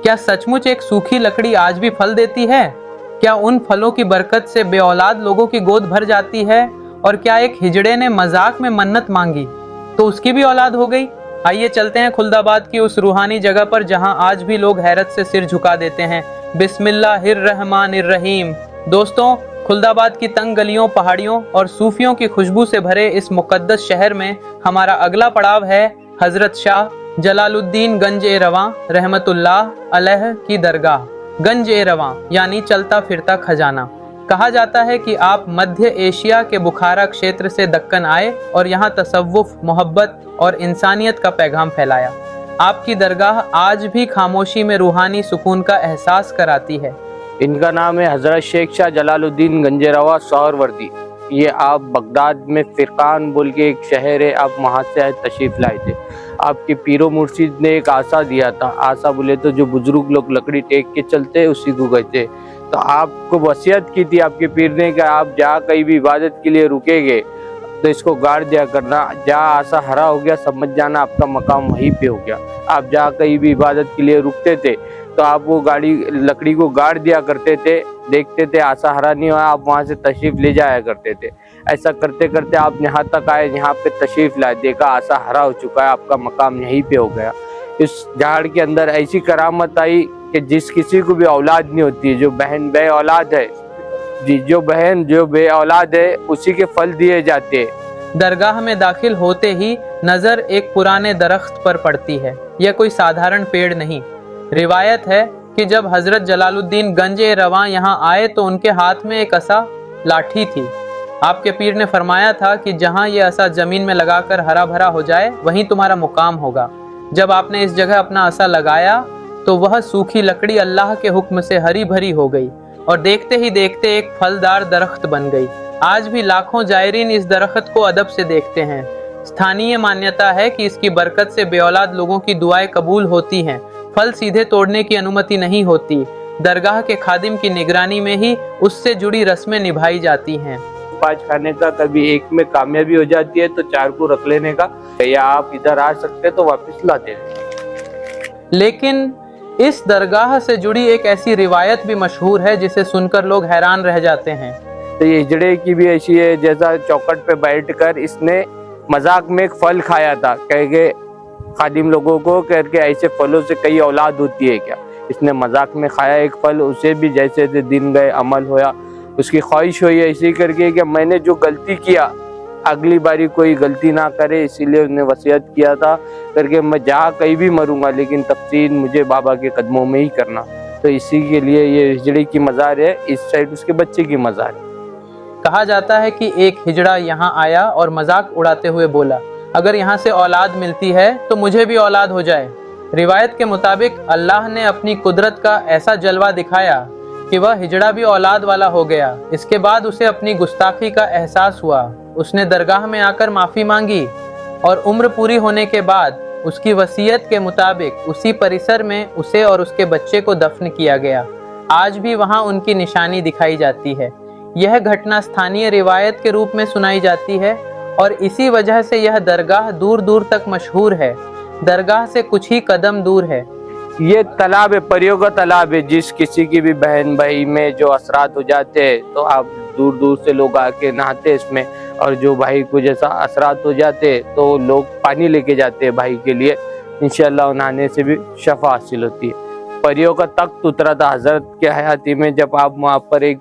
क्या सचमुच एक सूखी लकड़ी आज भी फल देती है? क्या उन फलों की बरकत से बेऔलाद लोगों की गोद भर जाती है? और क्या एक हिजड़े ने मजाक में मन्नत मांगी तो उसकी भी औलाद हो गई? आइए चलते हैं खुल्दाबाद की उस रूहानी जगह पर जहां आज भी लोग हैरत से सिर झुका देते हैं। बिस्मिल्लाहिर्रहमानिर्रहीम। दोस्तों, खुल्दाबाद की तंग गलियों, पहाड़ियों और सूफियों की खुशबू से भरे इस मुकद्दस शहर में हमारा अगला पड़ाव है हजरत शाह जलालुद्दीन गंज ए रवां रहमतुल्लाह अलैह की दरगाह। गंज ए रवां यानी चलता फिरता खजाना। कहा जाता है कि आप मध्य एशिया के बुखारा क्षेत्र से दक्कन आए और यहाँ तसव्वुफ, मोहब्बत और इंसानियत का पैगाम फैलाया। आपकी दरगाह आज भी खामोशी में रूहानी सुकून का एहसास कराती है। इनका नाम है हजरत शेख शाह जलालुद्दीन गंज रवा सोहरवर्दी। ये आप बगदाद में फिरकान बोल के एक शहर है, आप वहाँ से तशरीफ़ लाए थे। आपके पीरो मुर्शिद ने एक आसा दिया था। आसा बोले तो जो बुजुर्ग लोग लकड़ी टेक के चलते उसी को कहते। तो आपको वसीयत की थी आपके पीर ने कि आप जहाँ कहीं भी इबादत के लिए रुकेंगे तो इसको गाड़ दिया करना। जहाँ आसा हरा हो गया समझ जाना आपका मकाम वहीं पे हो गया। आप जहाँ कहीं भी इबादत के लिए रुकते थे तो आप वो लकड़ी को गाड़ दिया करते थे। देखते थे आसा हरा नहीं हुआ, आप वहाँ से तशरीफ़ ले जाया करते थे। ऐसा करते करते आप यहाँ तक आए, यहाँ पे तशरीफ़ लाए, देखा आसा हरा हो चुका है, आपका मकाम यहीं पे हो गया। इस झाड़ के अंदर ऐसी करामत आई कि जिस किसी को भी औलाद नहीं होती है, जो बहन बे औलाद है जी, जो बहन जो बे औलाद है उसी के फल दिए जाते हैं। दरगाह में दाखिल होते ही नजर एक पुराने दरख्त पर पड़ती है। यह कोई साधारण पेड़ नहीं। रिवायत है कि जब हजरत जलालुद्दीन गंज ए रवां यहाँ आए तो उनके हाथ में एक असा लाठी थी। आपके पीर ने फरमाया था कि जहाँ ये असा जमीन में लगाकर हरा भरा हो जाए वहीं तुम्हारा मुकाम होगा। जब आपने इस जगह अपना असा लगाया तो वह सूखी लकड़ी अल्लाह के हुक्म से हरी भरी हो गई और देखते ही देखते एक फलदार दरख्त बन गई। आज भी लाखों जायरीन इस दरख्त को अदब से देखते हैं। स्थानीय मान्यता है कि इसकी बरकत से बेऔलाद लोगों की दुआएं कबूल होती हैं। फल सीधे तोड़ने की अनुमति नहीं होती। दरगाह के खादिम की निगरानी में ही उससे जुड़ी रस्में निभाई जाती हैं। 5 खाने का कभी एक में कामयाबी हो जाती है तो 4 को रख लेने का, या आप इधर आ सकते तो वापस ला देने। लेकिन इस दरगाह से जुड़ी एक ऐसी रिवायत भी मशहूर है जिसे सुनकर लोग हैरान रह जाते हैं। तो ये हिजड़े की भी ऐसी है, जैसा चौखट पे बैठकर इसने मजाक में एक फल खाया था, कह के खादिम लोगों को करके ऐसे फलों से कई औलाद होती है क्या। इसने मजाक में खाया एक फल, उसे भी जैसे दिन गए अमल होया, उसकी ख्वाहिश हुई ऐसे ही करके कि मैंने जो गलती किया अगली बारी कोई गलती ना करे, इसीलिए उसने वसीयत किया था करके मैं जहाँ कहीं भी मरूंगा लेकिन तफसील मुझे बाबा के कदमों में ही करना। तो इसी के लिए ये हिजड़े की मज़ार है, इस साइड उसके बच्चे की मज़ार है। कहा जाता है कि एक हिजड़ा यहाँ आया और मजाक उड़ाते हुए बोला, अगर यहाँ से औलाद मिलती है तो मुझे भी औलाद हो जाए। रिवायत के मुताबिक अल्लाह ने अपनी कुदरत का ऐसा जलवा दिखाया कि वह हिजड़ा भी औलाद वाला हो गया। इसके बाद उसे अपनी गुस्ताखी का एहसास हुआ। उसने दरगाह में आकर माफ़ी मांगी और उम्र पूरी होने के बाद उसकी वसीयत के मुताबिक उसी परिसर में उसे और उसके बच्चे को दफन किया गया। आज भी वहाँ उनकी निशानी दिखाई जाती है। यह घटना स्थानीय रिवायत के रूप में सुनाई जाती है और इसी वजह से यह दरगाह दूर दूर तक मशहूर है। दरगाह से कुछ ही कदम दूर है ये तालाब है, परियों का तालाब है। जिस किसी की भी बहन भाई में जो असरात हो जाते हैं तो आप दूर दूर से लोग आके नहाते हैं इसमें, और जो भाई को जैसा असरात हो जाते हैं तो लोग पानी लेके जाते हैं भाई के लिए। इंशाअल्लाह नहाने से भी शफा हासिल होती है। परियों का तख्त उतरा था हजरत के हयाती में, जब आप वहाँ पर एक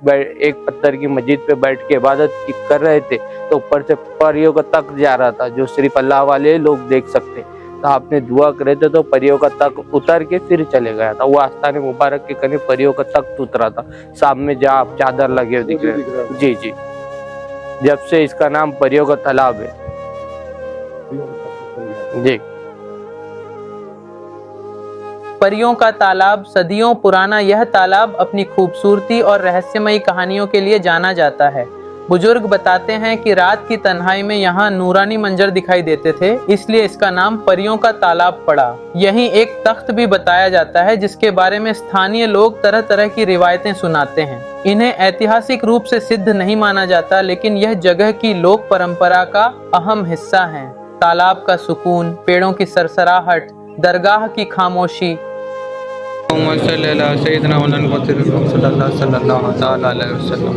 पत्थर की मस्जिद पे बैठ के इबादत कर रहे थे तो ऊपर से परियों का तख्त जा रहा था जो सिर्फ अल्लाह वाले लोग देख सकते। तो आपने दुआ करे थे तो परियों का तख्त उतर के फिर चले गया था। वो आस्थान मुबारक के करीब परियों का तख्त उतरा था, सामने जहाँ आप चादर लगे हुए दिख रहे हैं। जी जी, जब से इसका नाम परियों का तालाब है। जी, परियों का तालाब सदियों पुराना यह तालाब अपनी खूबसूरती और रहस्यमयी कहानियों के लिए जाना जाता है। बुजुर्ग बताते हैं कि रात की तन्हाई में यहाँ नूरानी मंजर दिखाई देते थे, इसलिए इसका नाम परियों का तालाब पड़ा। यहीं एक तख्त भी बताया जाता है जिसके बारे में स्थानीय लोग तरह तरह की रिवायतें सुनाते हैं। इन्हें ऐतिहासिक रूप से सिद्ध नहीं माना जाता, लेकिन यह जगह की लोक परंपरा का अहम हिस्सा है। तालाब का सुकून, पेड़ों की सरसराहट, दरगाह की खामोशी अल्लाहुम्मा सल्लि अला सय्यिदिना व सल्लल्लाहु तआला अलैहि वसल्लम।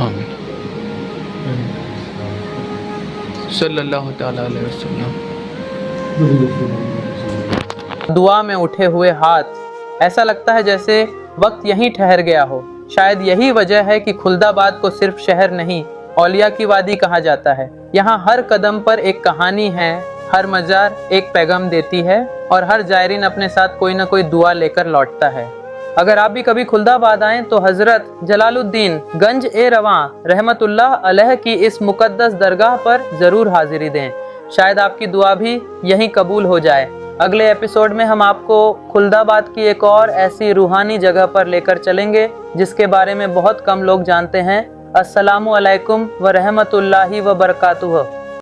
आमीन सल्लल्लाहु तआला अलैहि वसल्लम। दुआ में उठे हुए हाथ, ऐसा लगता है जैसे वक्त यहीं ठहर गया हो। शायद यही वजह है कि खुलदाबाद को सिर्फ शहर नहीं, औलिया की वादी कहा जाता है। यहाँ हर कदम पर एक कहानी है, हर मज़ार एक पैगाम देती है और हर जायरीन अपने साथ कोई ना कोई दुआ लेकर लौटता है। अगर आप भी कभी खुलदाबाद आएं तो हज़रत जलालुद्दीन गंज ए रवां रहमतुल्लाह अलैह की इस मुक़द्दस दरगाह पर ज़रूर हाज़िरी दें। शायद आपकी दुआ भी यहीं कबूल हो जाए। अगले एपिसोड में हम आपको खुलदाबाद की एक और ऐसी रूहानी जगह पर लेकर चलेंगे जिसके बारे में बहुत कम लोग जानते हैं। अस्सलामु अलैकुम व रहमतुल्लाहि व बरकातुहू।